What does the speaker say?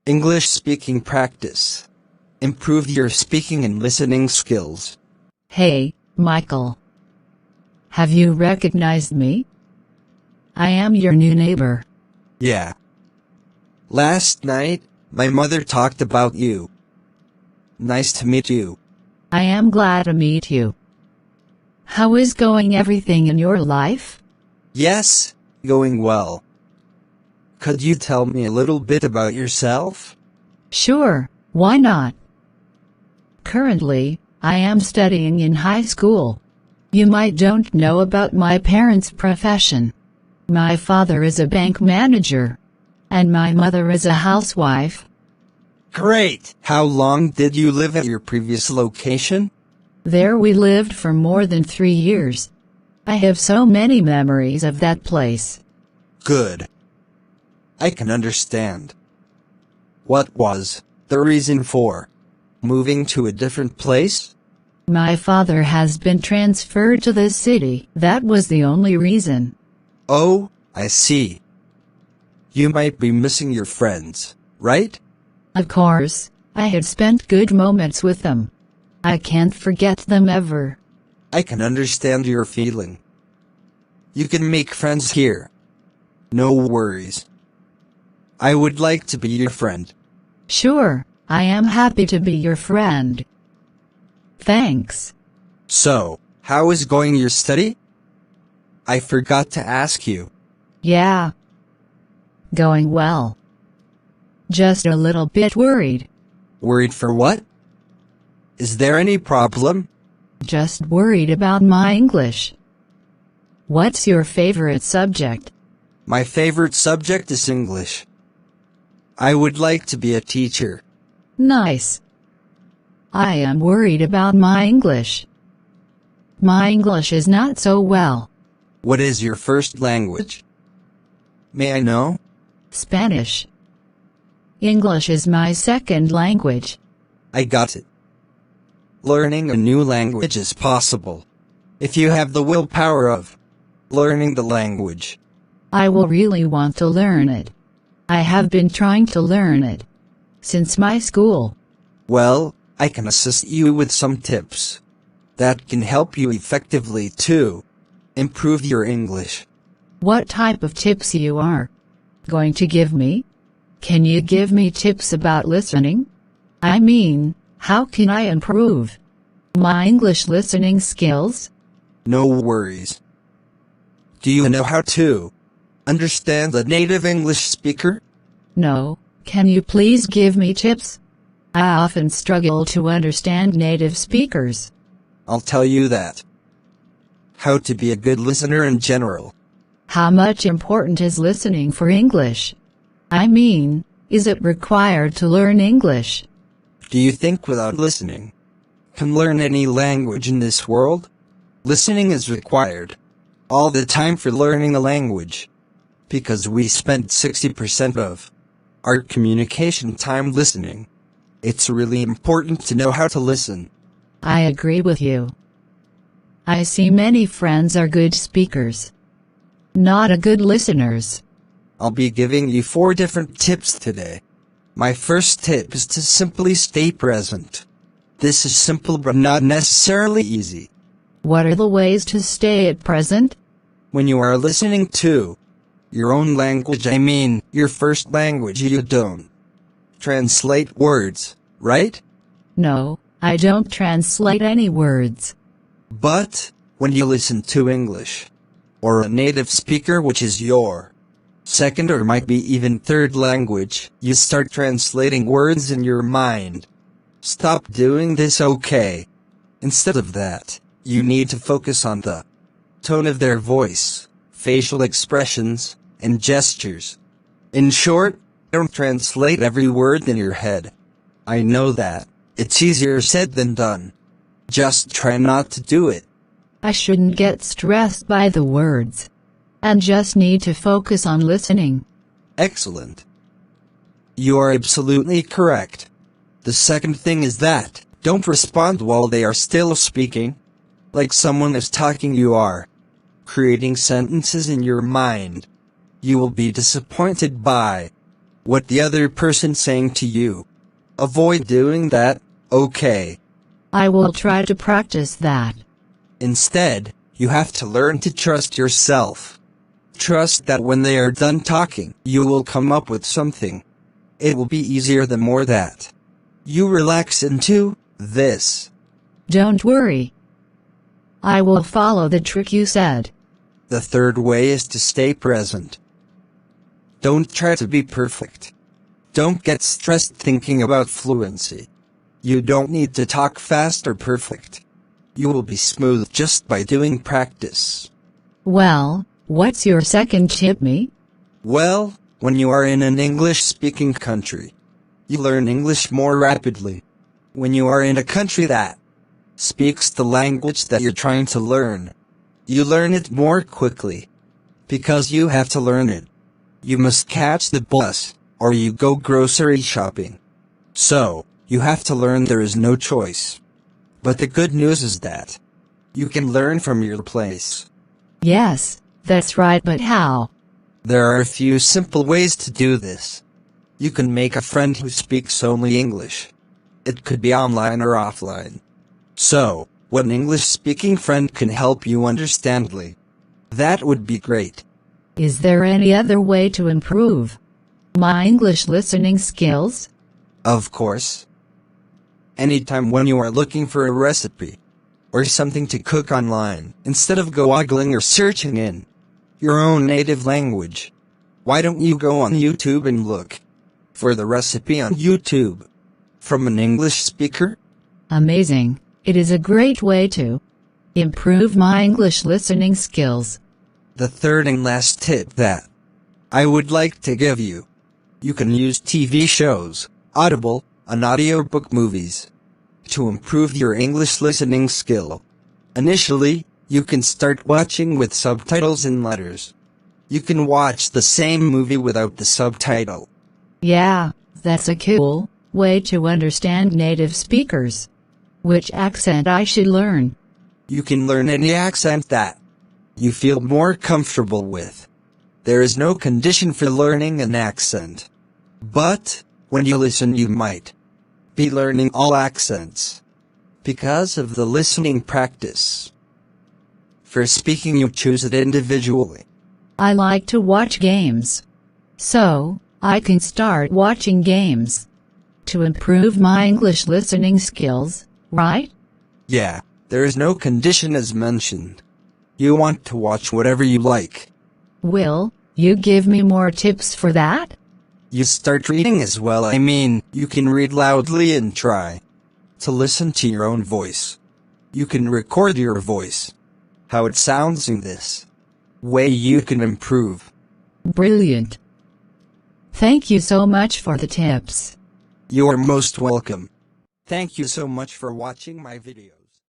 English speaking practice. Improve your speaking and listening skills. Hey, Michael. Have you recognized me? I am your new neighbor. Yeah. Last night, my mother talked about you. Nice to meet you. I am glad to meet you. How is going everything in your life? Yes, going well. Could you tell me a little bit about yourself? Sure, why not? Currently, I am studying in high school. You might don't know about my parents' profession. My father is a bank manager. And my mother is a housewife. Great! How long did you live at your previous location? There we lived for more than 3 years. I have so many memories of that place. Good. I can understand. What was the reason for moving to a different place? My father has been transferred to the city. That was the only reason. Oh, I see. You might be missing your friends, right? Of course, I had spent good moments with them. I can't forget them ever. I can understand your feeling. You can make friends here. No worries. I would like to be your friend. Sure, I am happy to be your friend. Thanks. So, how is going your study? I forgot to ask you. Yeah. Going well. Just a little bit worried. Worried for what? Is there any problem? Just worried about my English. What's your favorite subject? My favorite subject is English. I would like to be a teacher. Nice. I am worried about my English. My English is not so well. What is your first language? May I know? Spanish. English is my second language. I got it. Learning a new language is possible if you have the willpower of learning the language. I will really want to learn it. I have been trying to learn it since my school. Well, I can assist you with some tips that can help you effectively to improve your English. What type of tips you are going to give me? Can you give me tips about listening? I mean, how can I improve my English listening skills? No worries. Do you know how to understand a native English speaker? No, can you please give me tips? I often struggle to understand native speakers. I'll tell you that. How to be a good listener in general. How much important is listening for English? I mean, is it required to learn English? Do you think without listening can learn any language in this world? Listening is required all the time for learning a language, because we spend 60% of our communication time listening. It's really important to know how to listen. I agree with you. I see many friends are good speakers, not a good listeners. I'll be giving you 4 different tips today. My first tip is to simply stay present. This is simple but not necessarily easy. What are the ways to stay at present? When you are listening to your own language, I mean your first language, you don't translate words, right? No, I don't translate any words. But when you listen to English or a native speaker, which is your second or might be even third language, you start translating words in your mind. Stop doing this, okay? Instead of that, you need to focus on the tone of their voice, facial expressions, and gestures. In short, don't translate every word in your head. I know that it's easier said than done. Just try not to do it. I shouldn't get stressed by the words, and just need to focus on listening. Excellent. You are absolutely correct. The second thing is that, don't respond while they are still speaking. Like someone is talking, you are creating sentences in your mind. You will be disappointed by what the other person's saying to you. Avoid doing that, okay? I will try to practice that. Instead, you have to learn to trust yourself. Trust that when they are done talking, you will come up with something. It will be easier the more that you relax into this. Don't worry. I will follow the trick you said. The third way is to stay present. Don't try to be perfect. Don't get stressed thinking about fluency. You don't need to talk fast or perfect. You will be smooth just by doing practice. Well, what's your second tip, me? Well, when you are in an English-speaking country, you learn English more rapidly. When you are in a country that speaks the language that you're trying to learn, you learn it more quickly. Because you have to learn it. You must catch the bus, or you go grocery shopping. So, you have to learn there is no choice. But the good news is that you can learn from your place. Yes, that's right, but how? There are a few simple ways to do this. You can make a friend who speaks only English. It could be online or offline. So, one English-speaking friend can help you understandly. That would be great. Is there any other way to improve my English listening skills? Of course. Anytime when you are looking for a recipe or something to cook online, instead of googling or searching in your own native language, why don't you go on YouTube and look for the recipe on YouTube from an English speaker? Amazing. It is a great way to improve my English listening skills. The third and last tip that I would like to give you. You can use TV shows, Audible, and audiobook movies to improve your English listening skill. Initially, you can start watching with subtitles and letters. You can watch the same movie without the subtitle. Yeah, that's a cool way to understand native speakers. Which accent I should learn? You can learn any accent that you feel more comfortable with. There is no condition for learning an accent. But, when you listen you might be learning all accents because of the listening practice. For speaking you choose it individually. I like to watch games. So, I can start watching games to improve my English listening skills, right? Yeah, there is no condition as mentioned. You want to watch whatever you like. Will you give me more tips for that? You start reading as well. I mean, you can read loudly and try to listen to your own voice. You can record your voice, how it sounds in this way you can improve. Brilliant. Thank you so much for the tips. You are most welcome. Thank you so much for watching my video.